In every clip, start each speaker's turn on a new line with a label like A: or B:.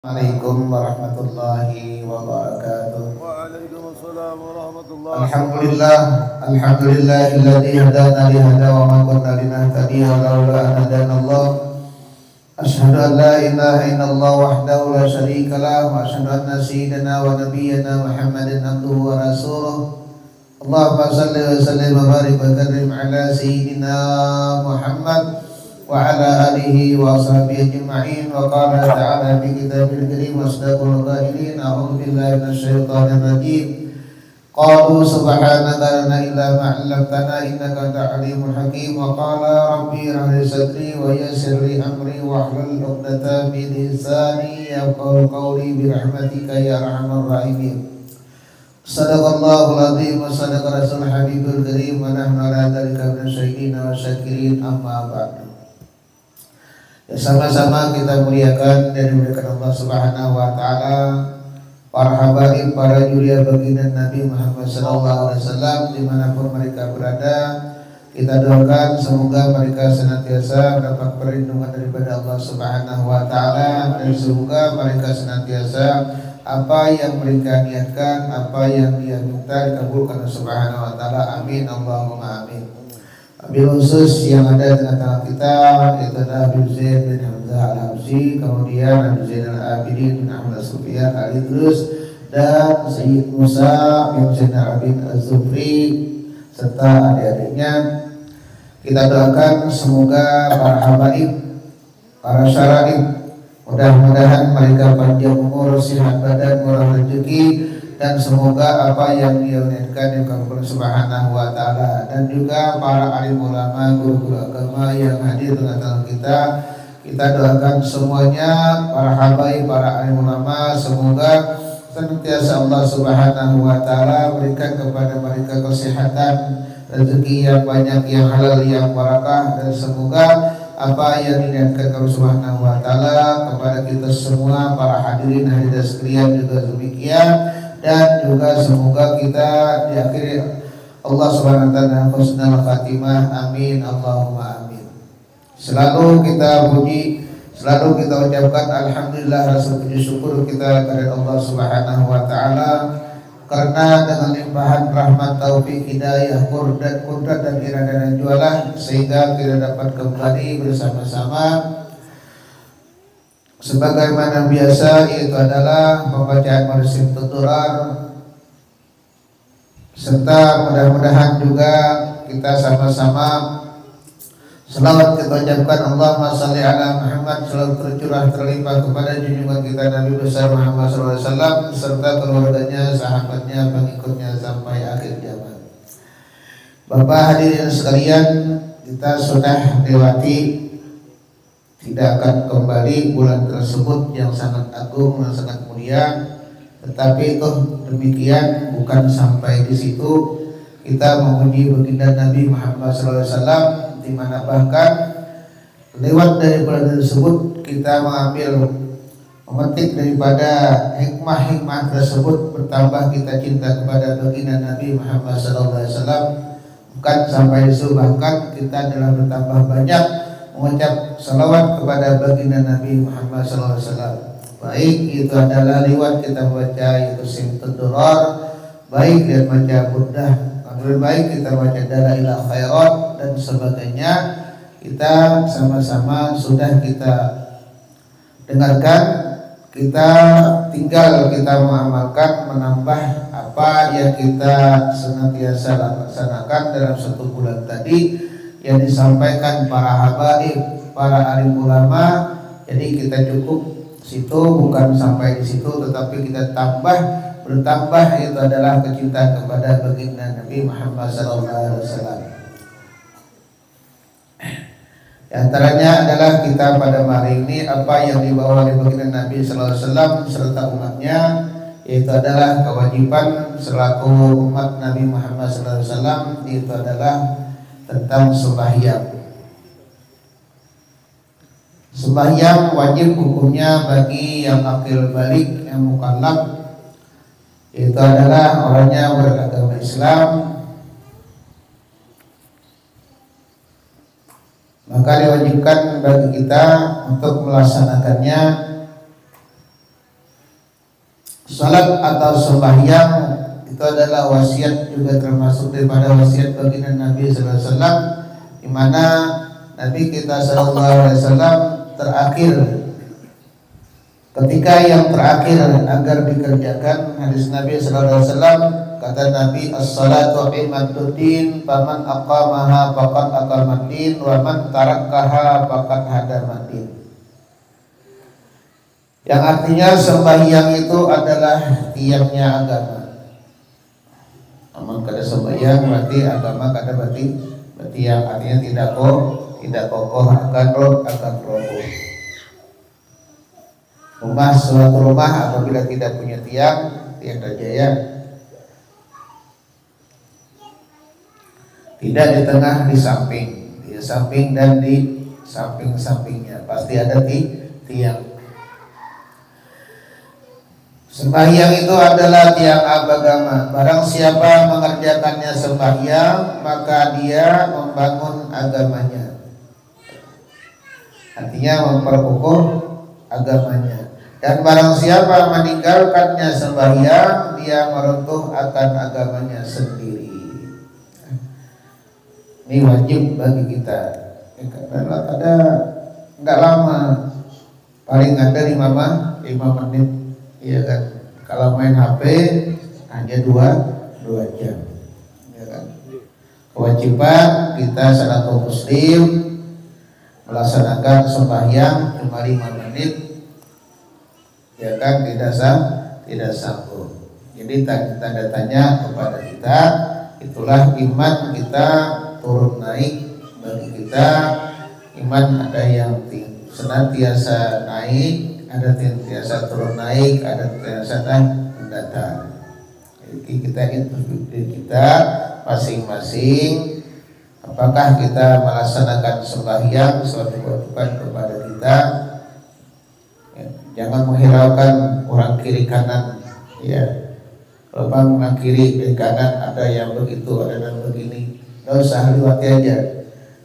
A: Assalamualaikum warahmatullahi wabarakatuh.
B: Waalaikumsalam warahmatullahi
A: Alhamdulillah, alhamdulillahilladzi hadana li hada wa ma kunna linahtadiya laula an hadanallah. Asyhadu an la ilaha illallah wahdahu la syarika lah wa asyhadu anna sayyidana wa nabiyyana Muhammadan abduhu wa rasuluh. Allahumma shalli wa sallim wa barik wa karim ala sayyidina Muhammad wa ala alihi wa ashabihi ajma'in. Wa qala ta'ala fi kitabil karim wasdaqul qailin a'udzu billahi minasyaitonir rajim. Qalu subhanaka la ilaha illa anta innaka antal alimul hakim. Wa qala rabbi hrah sadri wa yassir li amri wa hlul 'uqdatam min lisani yafqahu qawli bi rahmatika ya arhamar rahimin. Sadaqallahul azim wa sadaqa rasul habibul karim wa nahnu ala dzalika minasyaikin wa syakirin amma ba'du. Ya, sama-sama kita muliakan dan dimuliakan Allah Subhanahu wa taala para habaib, para juriya baginda Nabi Muhammad sallallahu alaihi wasallam dimanapun mereka berada. Kita doakan semoga mereka senantiasa mendapat perlindungan daripada Allah Subhanahu wa taala dan semoga mereka senantiasa apa yang mereka niatkan, apa yang dia minta dikabulkan Allah Subhanahu wa taala. Amin Allahumma amin. Wabil khusus yang ada di tengah kita yaitu Habib Zaid bin Hamzah Al-Habsyi, kemudian Habib Zain Al-Abidin bin Ahmad Sufyan Al-Idrus, dan Sayyid Musa bin Zainal Abidin Az-Zufri serta adik-adiknya. Kita doakan semoga para habaib, para syaraib, mudah-mudahan mereka panjang umur, sehat badan, murah rezeki, dan semoga apa yang dia niatkan dikabulkan Subhanahu wa taala. Dan juga para alim ulama, guru-guru agama yang hadir di tengah kita, kita doakan semuanya, para habaib, para alim ulama, semoga senantiasa Allah Subhanahu wa taala berikan kepada mereka kesehatan, rezeki yang banyak, yang halal, yang barakah, dan semoga apa yang diniatkan Allah Subhanahu wa taala kepada kita semua para hadirin hadirat sekalian juga demikian. Dan juga semoga kita diakhiri Allah Subhanahu wa taala husnul khatimah. Amin Allahumma amin. Selalu kita puji, selalu kita ucapkan alhamdulillah, rasa puji syukur kita kepada Allah Subhanahu wa taala karena dengan limpahan rahmat, taufik, hidayah, qudrat dan iradah dan jualan sehingga kita dapat kembali bersama-sama sebagaimana biasa, yaitu adalah pembacaan marsim tuturar, serta mudah-mudahan juga kita sama-sama selawat kita ucapkan Allahumma shalli ala Muhammad, selalu tercurah terlimpah kepada junjungan kita Nabi besar Muhammad SAW serta keluarganya, sahabatnya, pengikutnya sampai akhir zaman. Bapak hadirin sekalian, kita sudah lewati, tidak akan kembali bulan tersebut yang sangat agung dan sangat mulia. Tetapi itu demikian bukan sampai di situ kita memuji baginda Nabi Muhammad SAW, di mana bahkan lewat dari bulan tersebut kita mengambil, memetik daripada hikmah-hikmah tersebut, bertambah kita cinta kepada baginda Nabi Muhammad SAW. Bukan sampai itu, bahkan kita adalah bertambah banyak mengucap salawat kepada baginda Nabi Muhammad SAW. Baik itu adalah lewat kita baca itu Simtud Durar, baik dan baca Burdah, lebih baik kita baca Dalailah Khairat dan sebagainya. Kita sama-sama sudah kita dengarkan, kita tinggal kita mengamalkan, menambah apa yang kita senantiasa laksanakan dalam satu bulan tadi yang disampaikan para habaib, para alim ulama. Jadi kita cukup situ, bukan sampai di situ, tetapi kita bertambah itu adalah kecintaan kepada baginda Nabi Muhammad SAW. Di antaranya adalah kita pada hari ini apa yang dibawa oleh baginda Nabi SAW serta umatnya, yaitu adalah kewajiban selaku umat Nabi Muhammad SAW, itu adalah tentang sembahyang. Sembahyang wajib hukumnya bagi yang akil balik, yang mukallaf, itu adalah orangnya beragama Islam. Maka diwajibkan bagi kita untuk melaksanakannya Salat atau sembahyang itu adalah wasiat, juga termasuk daripada wasiat baginda Nabi sallallahu alaihi wasallam, di mana Nabi kita sallallahu alaihi wasallam terakhir, ketika yang terakhir agar dikerjakan, hadis Nabi sallallahu alaihi wasallam, kata Nabi, as-salatu imaduddin, faman aqamaha faqad aqamaddin, wa man tarakaha faqad hadamaddin. Yang artinya sembahyang itu adalah tiangnya agama. Namun kada sembahyang berarti agama kada berarti yang artinya tidak kokoh akan roboh. Suatu rumah apabila tidak punya tiang terjaya, tidak di tengah, di samping dan di samping-sampingnya pasti ada tiang. Sembahyang itu adalah tiang agama. Barang siapa mengerjakannya sembahyang, maka dia membangun agamanya. Artinya memperkokoh agamanya. Dan barang siapa meninggalkannya sembahyang, dia meruntuh akan agamanya sendiri. Ini wajib bagi kita. Karena ada enggak lama, paling ada 5 menit. Iya kan, kalau main HP hanya 2 jam, ya kan. Kewajiban kita selaku muslim melaksanakan sembahyang cuma 5 menit, ya kan, tidak sanggup. Jadi tanda tanya kepada kita, itulah iman kita turun naik bagi kita. Iman ada yang senantiasa naik, ada senantiasa turun naik, ada senantiasa mendatar. Jadi kita interview kita masing-masing, apakah kita melaksanakan sembahyang suatu kewajiban kepada kita. Ya, jangan menghiraukan orang kiri kanan, ya. Kalau orang kiri kanan ada yang begitu, ada yang begini, nggak usah lewati aja.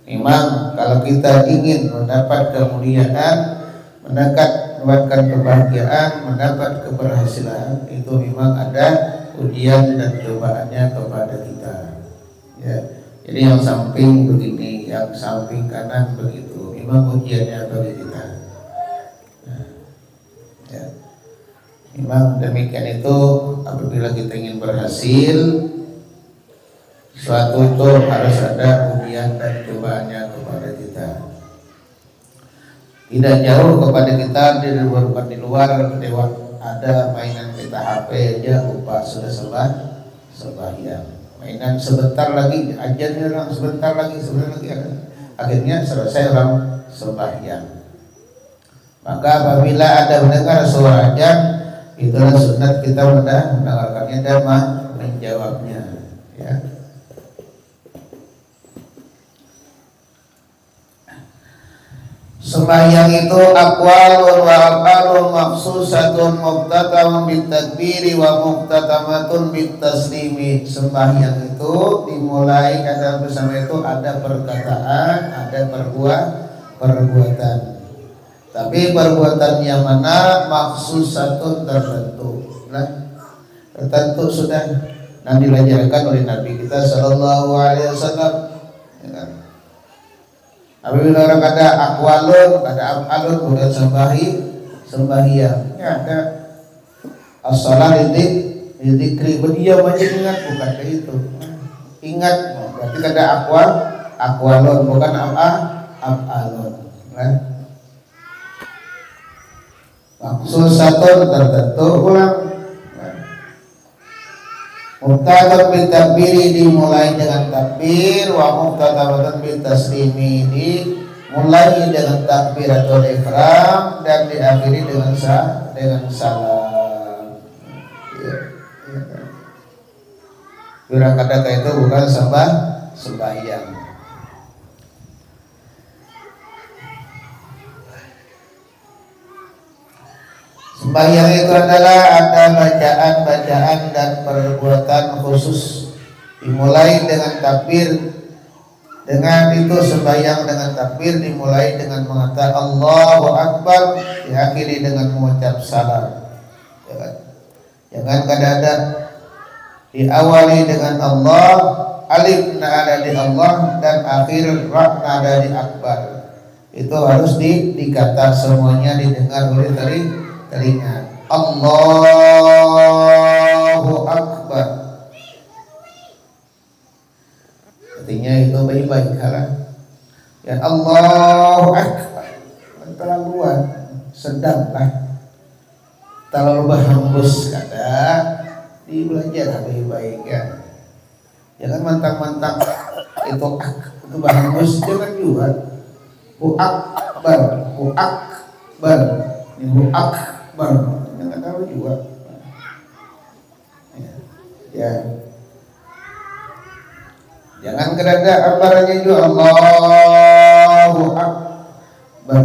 A: Memang kalau kita ingin mendapat kemuliaan, mendapatkan kebahagiaan, mendapat keberhasilan, itu memang ada ujian dan cobaannya kepada kita. Ya, jadi yang samping begini, yang samping kanan begitu, memang ujiannya bagi kita. Nah, ya. Memang demikian itu, apabila kita ingin berhasil, suatu itu harus ada ujian dan cobaannya kepada kita. Tidak jauh kepada kita, di luar lewat ada mainan kita HP aja lupa sudah sembahyang. Mainan sebentar lagi ajannya, orang sebentar lagi akhirnya selesai orang sembahyang. Maka apabila ada mendengar suara ajan, itulah sunat kita mendengarkannya dan menjawabnya, ya. Sembahyang itu aqwalun wa af'alun makhsusatun muqtatamun bitakbiri wa muqtatamatun bitaslimi. Sembahyang itu dimulai kata bersama itu ada perkataan, ada perbuatan. Tapi perbuatan yang mana makhsusatun tertentu. Nah, tertentu sudah nanti diajarkan oleh Nabi kita sallallahu alaihi wasallam, ya kan? Apabila orang kata aqwalun, kata af'alun, bukan sembahyang. Ya, ada as-shalah lidzikri, berdiam aja ingat, bukan kayak itu. Ingat, berarti kata aqwalun, bukan af'alun. Nah, makhsusatun tertentu ulang. Muqtadam bil takbiri, dimulai dengan takbir, wa muqtadamatun bil taslimi, dimulai dengan takbir atau ihram dan diakhiri dengan salam. Kurang kata itu bukan sembahyang. Sembahyang itu adalah ada bacaan-bacaan dan perbuatan khusus. Dimulai dengan takbir. Dengan itu sembahyang dengan takbir dimulai dengan mengatakan Allahu Akbar, diakhiri dengan mengucap salam. Ya kan? Jangan kadang-kadang diawali dengan Allah, alif nada di Allah, dan akhir ra nada di akbar. Itu harus dikata semuanya didengar oleh telinga. Allahu Akbar. Artinya itu baik-baik kalah. Ya Allahu Akbar. Terlaluan, sedanglah terlalu berhembus kata di belajar baik-baik ya. Jangan mantang-mantang itu berhembus, jangan juga. Hu akbar, hu akbar, hu akbar. Jangan tahu juga. Ya. Jangan kerana akbarnya juga Allahu Akbar.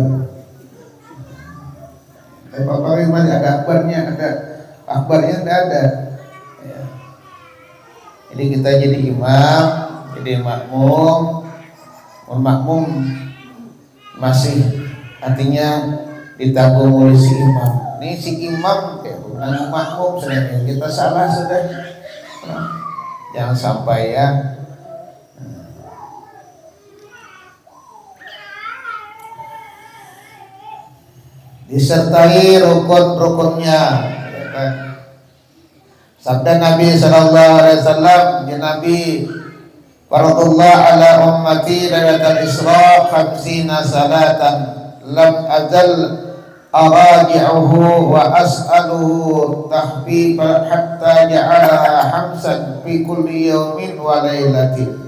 A: Bapak Iman ada akbarnya, ada akbarnya tidak ada. Ya. Jadi kita jadi imam, jadi makmum masih artinya ditanggung oleh si imam. Ini si imam bukan makmum, sedangkan kita salah sudah. Jangan sampai ya. Disertai rukun-rukunnya. Sabda Nabi sallallahu alaihi wasallam, ya Nabi, faradullah ala ummati lailatul Isra 50 salatan lam azal araji'uhu wa as'aluhu tahbiban hatta ja'alaha hamsan fi kulli yawmin wa lailatin.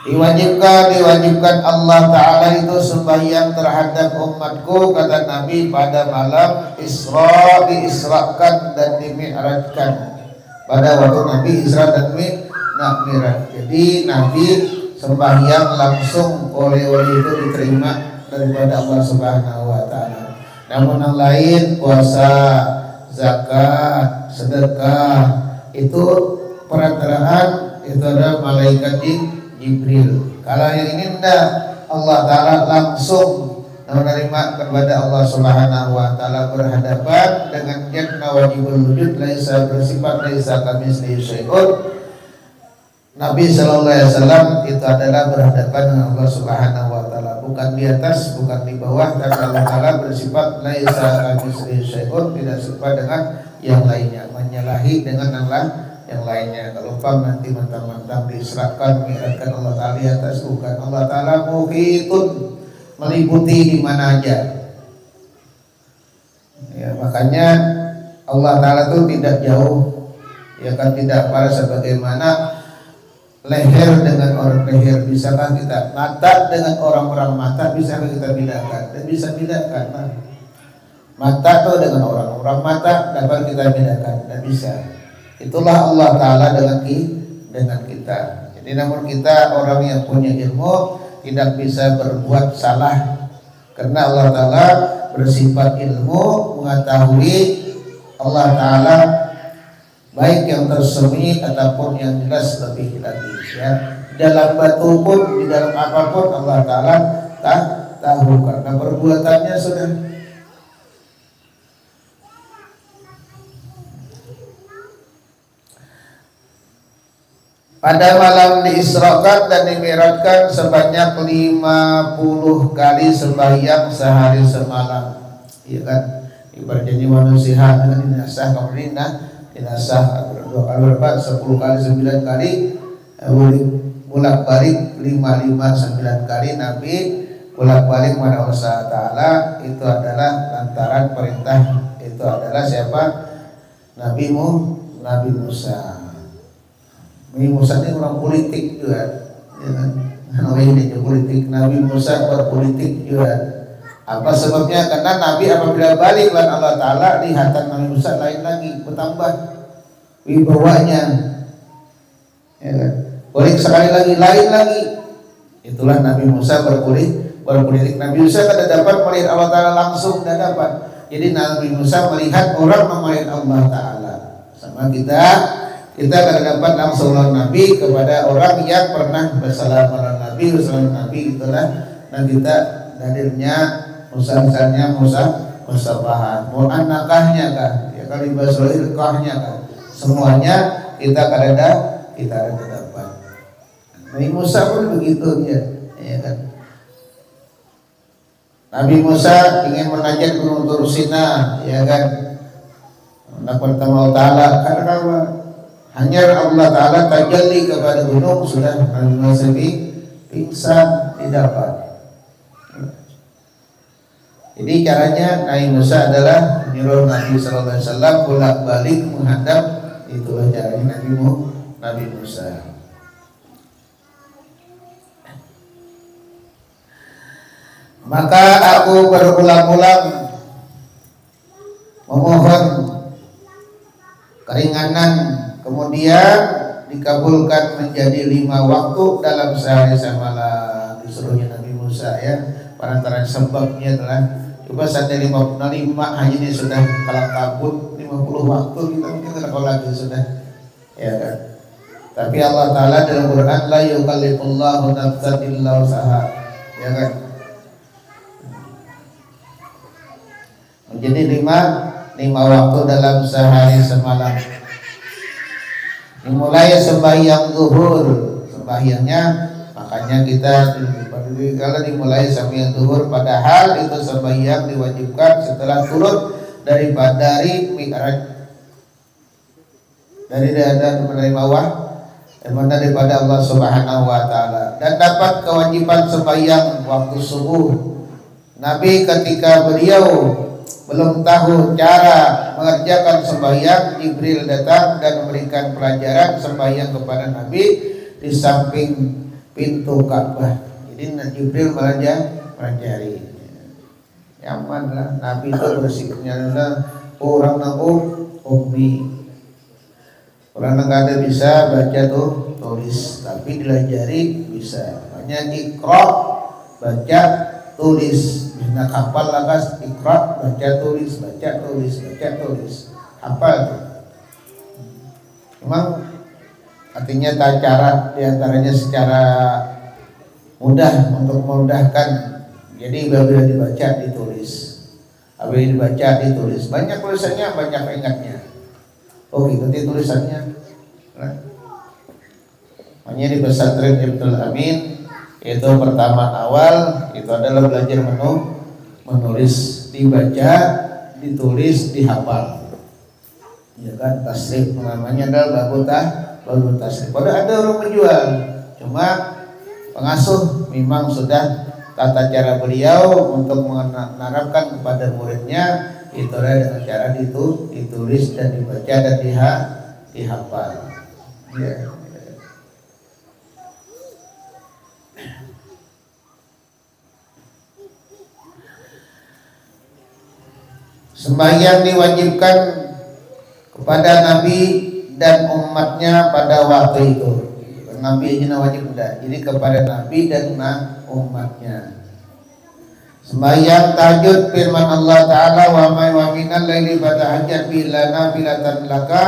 A: Diwajibkan Allah Ta'ala itu sembahyang terhadap umatku, kata Nabi, pada malam Isra, diisrakan dan dimi'rajkan. Pada waktu Nabi Isra dan Mi'raj. Jadi Nabi sembahyang langsung oleh itu diterima daripada Allah Subhanahu wa Ta'ala. Namun yang lain, puasa, zakat, sedekah, itu perantaraan itu ada malaikat Jibril. Kalau yang ini tidak, Allah Ta'ala langsung menerima kepada Allah Subhanahu wa Ta'ala, berhadapan dengan jannah wajibul wujud, laisa bersifat laisa kamitslihi syai'un. Nabi sallallahu alaihi wasallam itu adalah berhadapan dengan Allah Subhanahu wa Ta'ala, bukan di atas, bukan di bawah, tapi Allah Ta'ala bersifat laisa kamitslihi syai'un, tidak serupa dengan yang lainnya, menyalahi dengan yang lainnya. Kalau nanti mentang-mentang diserahkan mi'rajkan Allah Ta'ala di atas, bukan. Allah Ta'ala muhitun, meliputi di mana aja. Ya, makanya Allah Ta'ala itu tidak jauh, ya kan, tidak pada sebagaimana leher dengan orang leher. Bisakah kita mata dengan orang-orang mata, bisakah kita bedakan? Dan bisa bedakan, nah. Mata itu dengan orang-orang mata dapat kita bedakan, dan bisa. Itulah Allah Ta'ala dengan kita. Jadi namun kita orang yang punya ilmu tidak bisa berbuat salah, karena Allah Ta'ala bersifat ilmu, mengetahui. Allah Ta'ala baik yang tersembunyi ataupun yang jelas lebih lagi ya. Dalam batu pun, di dalam apapun Allah Ta'ala tahu, karena perbuatannya sudah. Pada malam diisrakan dan dimi'rajkan sebanyak 50 kali sembahyang sehari semalam. Iya kan? Ibaratnya manusia dengan dinasah kemudian dinasah 2 kali berapa? 10 kali 9 kali, bolak-balik 5 9 kali Nabi bolak-balik kepada Allah Ta'ala. Itu adalah lantaran perintah, itu adalah siapa? Nabi Musa. Nabi Musa ini orang politik juga, ya kan? Ini politik. Nabi Musa berpolitik juga. Apa sebabnya? Karena Nabi apabila balik kepada Allah Ta'ala, lihatan Nabi Musa lain lagi, bertambah wibawanya, ya kan? Balik sekali lagi, lain lagi. Itulah Nabi Musa berpolitik. Nabi Musa kada dapat melihat Allah Ta'ala langsung, tidak dapat. Jadi Nabi Musa melihat orang melihat Allah Ta'ala. Sama kita akan dapat langsung Nabi kepada orang yang pernah bersalam pada Nabi, itulah. Dan kita hadirnya Musa misalnya Musa bahan, mau anakahnya kan, ya kali basolirkahnya kan. Semuanya kita ada dapat. Nabi Musa pun begitu ya kan. Nabi Musa ingin menanjak Gunung Tur Sina, ya kan. Mendapat Allah Ta'ala karena hanya Allah Ta'ala tajalli kepada gunung sudah Nabi Musa pingsan didapat. Jadi caranya Nabi Musa adalah menyuruh Nabi Sallallahu Alaihi Wasallam bolak-balik menghadap, itulah caranya Nabi Musa. Maka aku berulang-ulang memohon keringanan, kemudian dikabulkan menjadi 5 waktu dalam sehari semalam. Disuruhnya Nabi Musa ya. Perantaraan sebabnya adalah coba sampai 55 hanya ini sudah kalah kabut 50 waktu kita mungkin kalau lagi sudah ya kan. Tapi Allah Ta'ala dalam Quran la yukallifullahu nafsan illa usaha, ya kan. Menjadi 5 waktu dalam sehari semalam. Dimulai sembahyang zuhur, sembahyangnya makanya kita kalau dimulai sembahyang zuhur, padahal itu sembahyang diwajibkan setelah turun dari Mi'raj, dari bawah daripada Allah Subhanahu wa Ta'ala, dan dapat kewajiban sembahyang waktu subuh. Nabi ketika beliau belum tahu cara mengerjakan sembahyang, Jibril datang dan memberikan pelajaran sembahyang kepada Nabi di samping pintu Ka'bah. Jadi Jibril pelajari. Nyaman lah. Nabi itu bersikapnya orang ummi. Orang nggak ada bisa baca tulis, tapi dilajari bisa. Hanya Iqra, baca tulis. Nah, hafal lagas Iqra, baca tulis, hafal tuh. Memang artinya cara diantaranya secara mudah untuk memudahkan. Jadi bila dibaca ditulis, bila dibaca ditulis. Banyak tulisannya, banyak ingatnya. Oh, ikuti tulisannya. Nah, makanya di pesantren Ibtul Amin itu pertama awal itu adalah belajar menulis, dibaca, ditulis, dihafal. Ya kan, tasrif namanya adalah babu tasrif. Padahal ada orang menjual, cuma pengasuh memang sudah tata cara beliau untuk menerapkan kepada muridnya itu adalah dengan cara ditulis dan dibaca dan dihafal. Ya. Sembahyang diwajibkan kepada Nabi dan umatnya pada waktu itu. Nabi aja wajib enggak. Jadi kepada Nabi dan umatnya. Sembahyang tahajud firman Allah Ta'ala wa minal laili fatahajjat bilana filatan laka,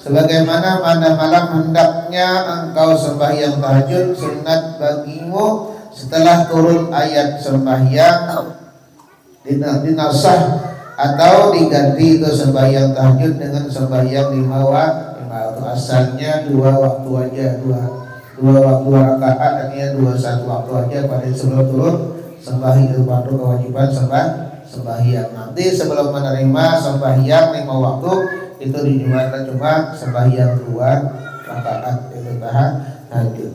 A: sebagaimana pada malam hendaknya engkau sembahyang tahajud sunat bagimu setelah turun ayat sembahyang dinasah atau diganti itu sembahyang tahajud dengan sembahyang 5 waktu. Asalnya 2 waktu aja, dua waktu rakaat, artinya 21 waktu aja pada sebelum turun sembahyang waktu kewajiban sembahyang. Nanti sebelum menerima sembahyang 5 waktu itu dijumlahkan cuma sembahyang 2 rakaat itu tahajud.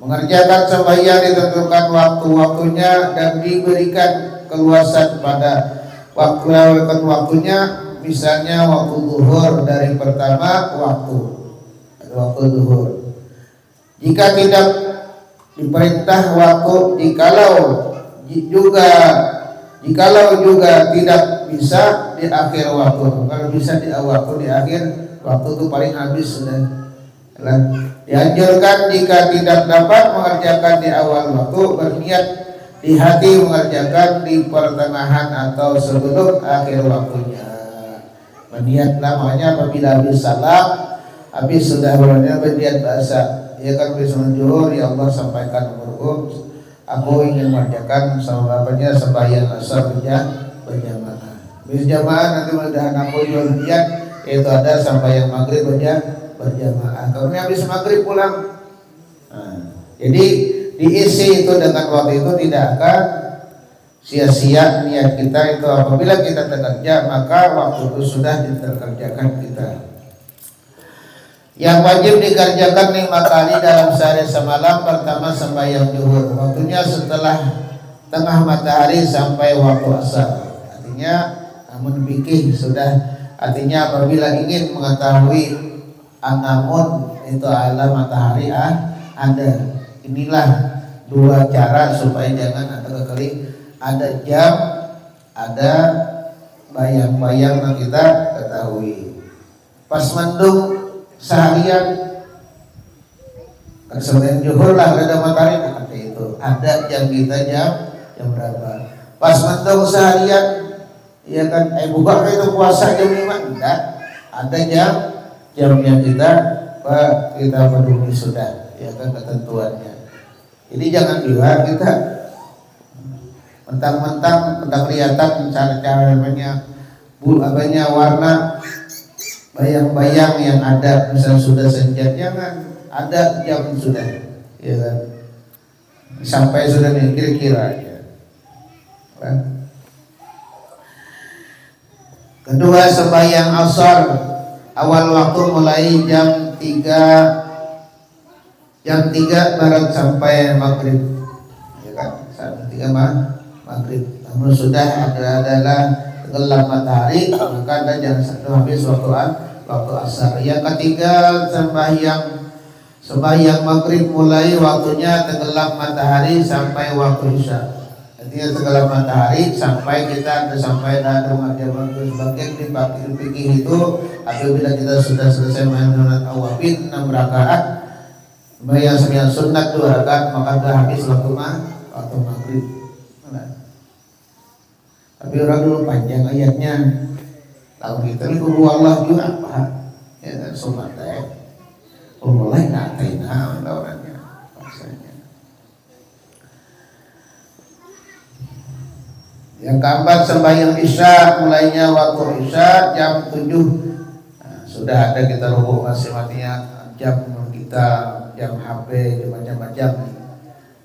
A: Mengerjakan sembahyang ditentukan waktu-waktunya dan diberikan keluasan pada waktunya, misalnya waktu zuhur dari pertama waktu zuhur. Jika tidak diperintah waktu, jikalau juga tidak bisa di akhir waktu. Kalau bisa di awal waktu, di akhir waktu itu paling habis sudah. Dianjurkan jika tidak dapat mengerjakan di awal waktu, berniat di hati mengerjakan di pertengahan atau sebelum akhir waktunya. Berniatlah, makanya apabila habis salam, habis sudah berniat bahasa, ya kan bisa zuhur, ya Allah sampaikan umurku, aku ingin mengerjakan sembahyang asar berjamaah. Berjamaah nanti mudah-mudahan aku berniat yaitu ada sampai yang maghrib berjamaah. Kemudian habis maghrib pulang. Jadi diisi itu dengan waktu itu tidak akan sia-sia niat kita itu. Apabila kita bekerja maka waktu itu sudah diterkerjakan kita. Yang wajib dikerjakan 5 kali dalam sehari semalam. Pertama sembahyang zuhur, waktunya setelah tengah matahari sampai waktu asar. Artinya namun fikih sudah, artinya apabila ingin mengetahui anamun itu ala matahari ada. Inilah 2 cara supaya jangan ada kekeli, ada jam, ada bayang-bayang yang kita ketahui. Pas mendung seharian kan sebelum zuhur lah ada matahari, ada itu ada jam kita jam berapa. Pas mendung seharian ya kan buka itu puasa jam 5 enggak, ada jam yang kita penuhi sudah ya kan ketentuannya. Jadi jangan juga kita mentang-mentang udah kelihatan cara-caranya warna bayang-bayang yang ada, misal sudah senja, jangan ada jam sudah ya kan, sampai sudah nih kira-kira aja kan? Kedua sembahyang asar awal waktu mulai jam 3 barat sampai maghrib ya kan, sampai 3 maghrib. Namun sudah adalah gelap matahari maka ada jangan satu habis waktu asar. Yang ketiga sembahyang maghrib mulai waktunya tenggelam matahari sampai waktu isya. Artinya tenggelam matahari sampai kita sampai rumah jam sebagian dipakai fikih itu apabila kita sudah selesai menunaikan awabin 6 rakaat bayang sembilan sunat 2 rakaat maka sudah habis waktu maghrib. Tapi orang dulu panjang ayatnya. Tahu kita ini guru Allah juga apa? Ya kan sunat mulai nataina orangnya bahasanya. Yang keempat sembahyang isya mulainya waktu isya jam 7. Sudah ada kita rukuk masing-masingnya jam kita jam HP macam-macam.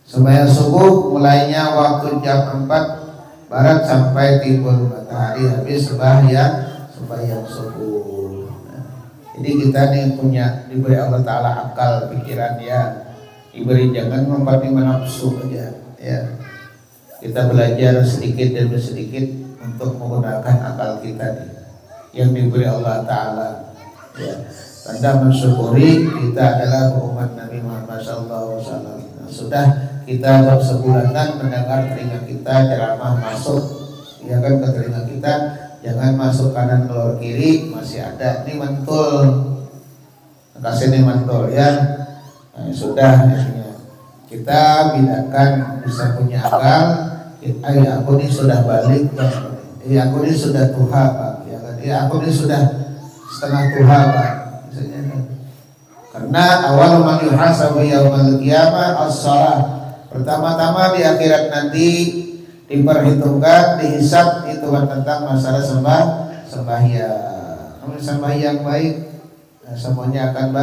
A: Sembahyang subuh mulainya waktu jam 4 barat sampai timbul matahari habis sembahyang subuh. Jadi kita nih diberi Allah Ta'ala akal pikiran ya, diberi jangan mempati nafsu aja ya. Kita belajar sedikit demi sedikit untuk menggunakan akal kita nih yang diberi Allah Ta'ala ya. Tanda mensyukuri kita adalah umat Nabi Muhammad SAW. Sudah kita sebulanan mendengar telinga kita ceramah masuk ya kan ke telinga kita, jangan masuk kanan keluar kiri, masih ada ini mantul, kasih ini mantul ya. Sudah kita bedakan, bisa punya akal. Aku ini sudah balik, aku ini sudah tuha Pak ya kan, aku ini sudah setengah tuha Pak. Karena awal man yuhasabu yaumal qiyamah as-shalah. Pertama-tama di akhirat nanti diperhitungkan, dihisab itu kan tentang masalah sembahyang. Sembahyang baik, semuanya akan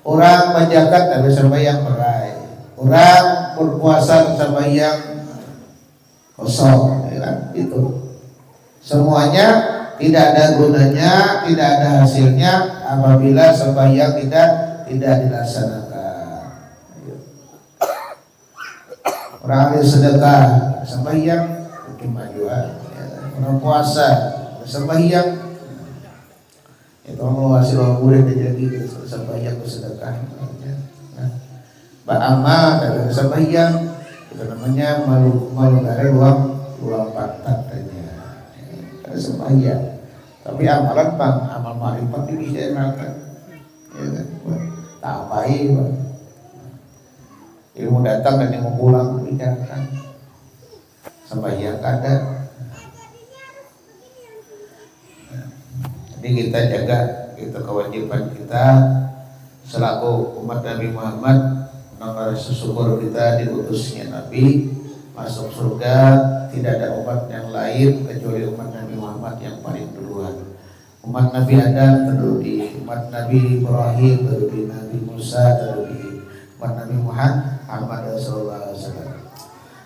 A: orang menjagat tapi sembahyang berai. Orang berpuasa sembahyang kosong, ya kan? Itu semuanya tidak ada gunanya, tidak ada hasilnya apabila sembahyang tidak dilaksanakan. Orang ahli sedekah sembahyang kemajuan, ya. Orang puasa sembahyang itu menguasai orang murid jadi sembahyang bersedekah. Beramal dari sembahyang itu namanya malu dari ruang pantat ada sembahyang. Tapi amalan amal marifat ini bisa enakan, ya kan? Tak baik, ilmu datang dan ilmu pulang bicarakan sembahyang ada. Jadi kita jaga itu kewajiban kita selaku umat Nabi Muhammad, mengenai syukur kita diutusnya Nabi masuk surga. Tidak ada umat yang lain kecuali umat Nabi Muhammad yang paling duluan. umat Nabi Adam terlebih, umat Nabi Ibrahim terlebih, Nabi Musa terlebih, umat Nabi Muhammad sallallahu alaihi wasallam.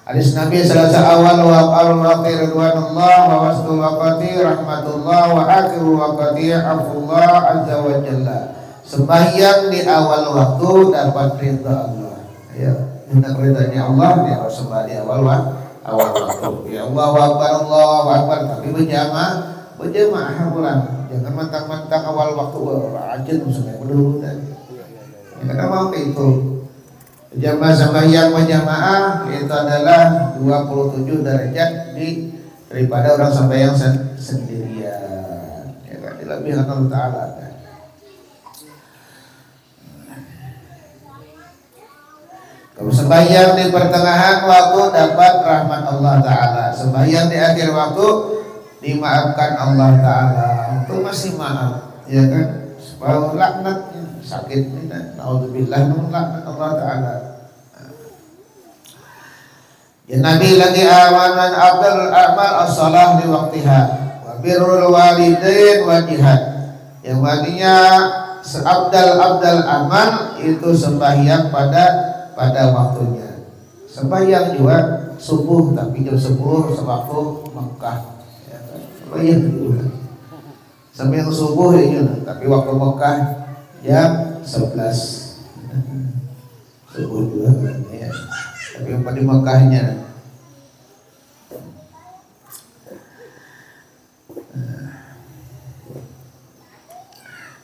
A: Hadis Nabi sallallahu awal wa al-waqi ridwanullah wa wasdul waqati rahmatullah wa akhiru waqati afullah azza wa jalla. Sembahyang di awal waktu dapat ridha Allah. Ya, minta ridhanya Allah di awal sembah di awal waktu. Ya Allahu akbar tapi berjamaah pulang. Jangan mentang-mentang awal waktu rajin misalnya dulu dan. Kita mau itu. Jamaah sembahyang berjamaah itu adalah 27 derajat daripada orang sembahyang sendirian. Ya kan dilebihkan Allah Taala kan. Kalau sembahyang di pertengahan waktu dapat rahmat Allah Taala. Sembahyang di akhir waktu dimaafkan Allah Taala. Itu masih maaf, ya kan? Sebab laknat sakit ini, naudzubillah laknat Allah Taala. Ya Nabi lagi awanan abdul amal as-salah di waktiha wa birrul walidain wa jihad. Yang artinya seabdal amal itu sembahyang pada waktunya. Sembahyang juga subuh tapi jam 10 sewaktu Mekah. Ya kan? Sembahyang juga. Sembahyang subuh ya, tapi waktu Mekah jam 11. Subuh juga ya. Tapi pada Mekahnya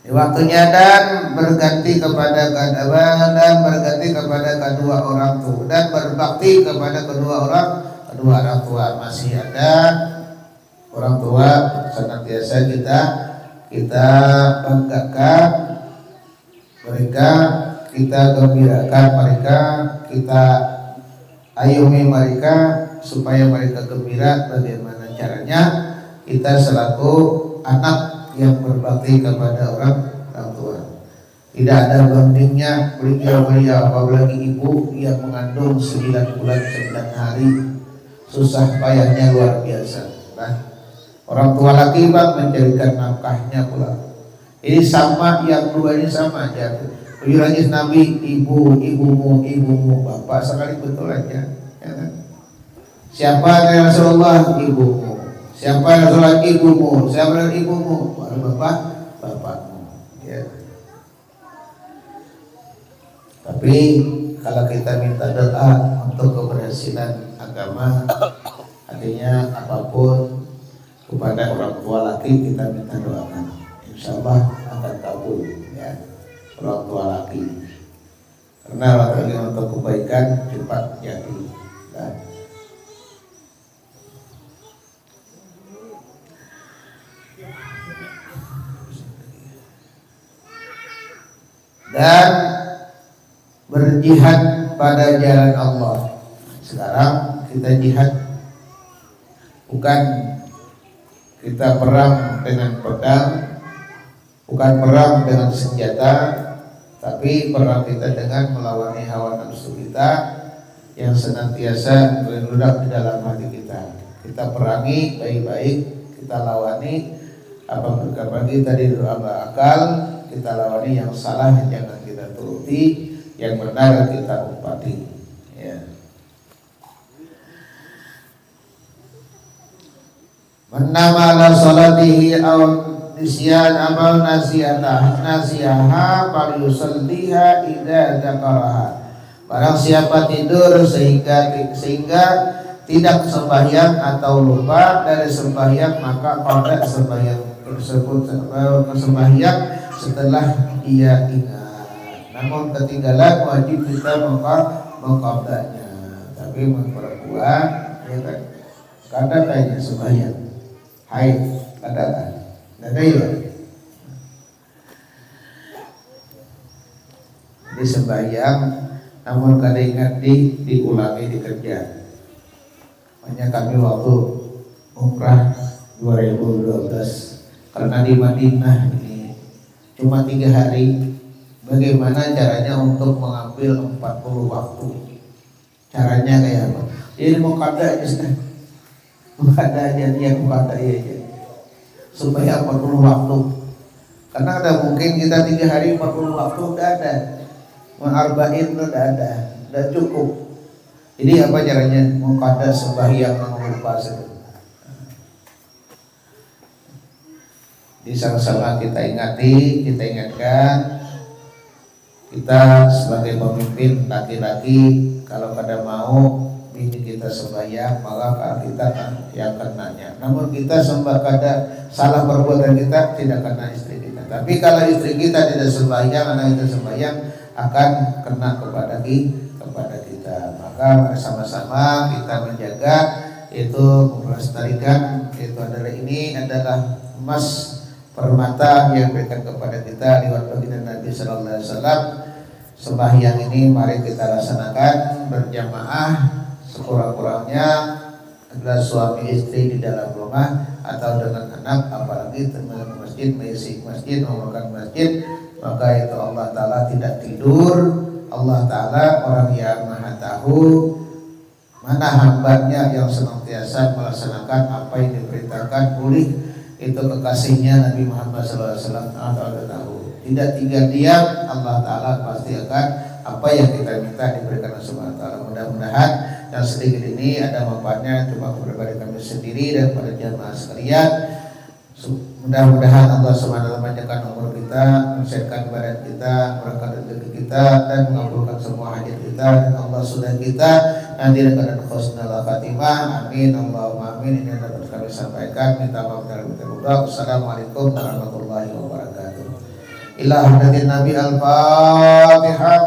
A: waktunya dan berganti kepada kedua orang tua dan berbakti kepada kedua orang tua. Masih ada orang tua senantiasa kita banggakan mereka, kita gembirakan mereka, kita ayomi mereka supaya mereka gembira. Bagaimana caranya? Kita selaku anak yang berbakti kepada orang tua. Tidak ada bandingnya beliau apalagi ibu yang mengandung 9 bulan 9 hari. Susah payahnya luar biasa. Nah, orang tua laki mencarikan nafkahnya pula. Ini sama, yang dua ini sama aja. Beliau Nabi ibumu bapak sekali betul aja. Ya kan? Siapa ya Rasulullah? Ibumu. Siapa yang Rasulullah? Ibumu. Siapa yang ibumu? Baru bapakmu. Ya. Tapi kalau kita minta doa untuk keberhasilan agama, artinya apapun kepada orang tua laki kita minta doakan, insya Allah akan kabul ya, orang tua laki. Karena laki untuk kebaikan cepat jadi. Nah. Dan berjihad pada jalan Allah. Sekarang kita jihad, bukan kita perang dengan pedang, bukan perang dengan senjata, tapi perang kita dengan melawan hawa nafsu kita yang senantiasa bergerak di dalam hati kita. Kita perangi baik-baik, kita lawani apa kita tadi akal, kita lawani yang salah jangan kita turuti, yang benar kita umpati. Ya. Menama la salatihi aw nisyan amal nasiyaha fal yusalliha idza dzakaraha. Barang siapa tidur sehingga tidak sembahyang atau lupa dari sembahyang, maka pada sembahyang tersebut sembahyang setelah dia ingat. Namun ketinggalan wajib kita mengqadanya. Tapi memperkuat ya kan. Kadang kayaknya sembahyang haid kadang ada ya. Di sembahyang namun kada ingat diulangi dikerja. Makanya kami waktu umrah 2012 karena di Madinah ini cuma 3 hari, bagaimana caranya untuk mengambil 40 waktu? Caranya kayak apa? Ini mau kada aja, mau kada aja dia mau kada aja. supaya 40 waktu. Karena ada mungkin kita 3 hari 40 waktu udah ada, mengarba'in udah ada, udah cukup. Jadi apa caranya? Mengqada sembahyang lupa saja. Di sama-sama kita ingati, kita ingatkan, kita sebagai pemimpin laki-laki kalau kada mau bini kita sembahyang, maka kita yang kenanya. Namun kita sembah kada salah perbuatan kita tidak kena istri kita. Tapi kalau istri kita tidak sembahyang, anak kita sembahyang, akan kena kepada kita. Maka bersama-sama kita menjaga itu, melestarikan itu adalah emas permata yang diberikan kepada kita lewat baginda Nabi Sallallahu Alaihi Wasallam. Sembahyang ini mari kita laksanakan berjamaah sekurang-kurangnya adalah suami istri di dalam rumah atau dengan anak, apalagi teman masjid, mengisi masjid, mengumpulkan masjid, maka itu Allah Ta'ala tidak tidur. Allah Ta'ala orang yang maha tahu mana hambanya yang senantiasa melaksanakan apa yang diperintahkan oleh itu kekasihnya Nabi Muhammad SAW. Allah tahu, tidak tinggal diam, Allah Ta'ala pasti akan apa yang kita minta diberikan oleh Subhanahu wa Ta'ala. Mudah-mudahan yang sedikit ini ada manfaatnya cuma kepada kami sendiri dan pada jamaah sekalian. Mudah-mudahan Allah Subhanahu wa Ta'ala memanjangkan umur kita, mensehatkan badan kita, berkah rezeki kita, dan mengabulkan semua hajat kita. Dan Allah sudah kita nanti dengan husnul khatimah. Amin Allahumma amin. Ini yang dapat kami sampaikan. Minta maaf dan minta maaf. Assalamualaikum warahmatullahi wabarakatuh. Ila hadratin Nabi al-Fatihah.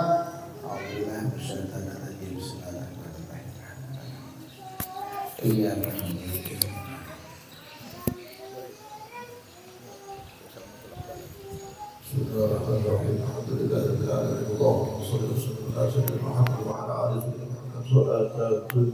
A: Iya.
B: Bismillahirrahmanirrahim. Alhamdulillahirabbil alamin. Allahumma shalli wa sallim ala sayyidina Muhammad wa ala alihi wa sahbihi.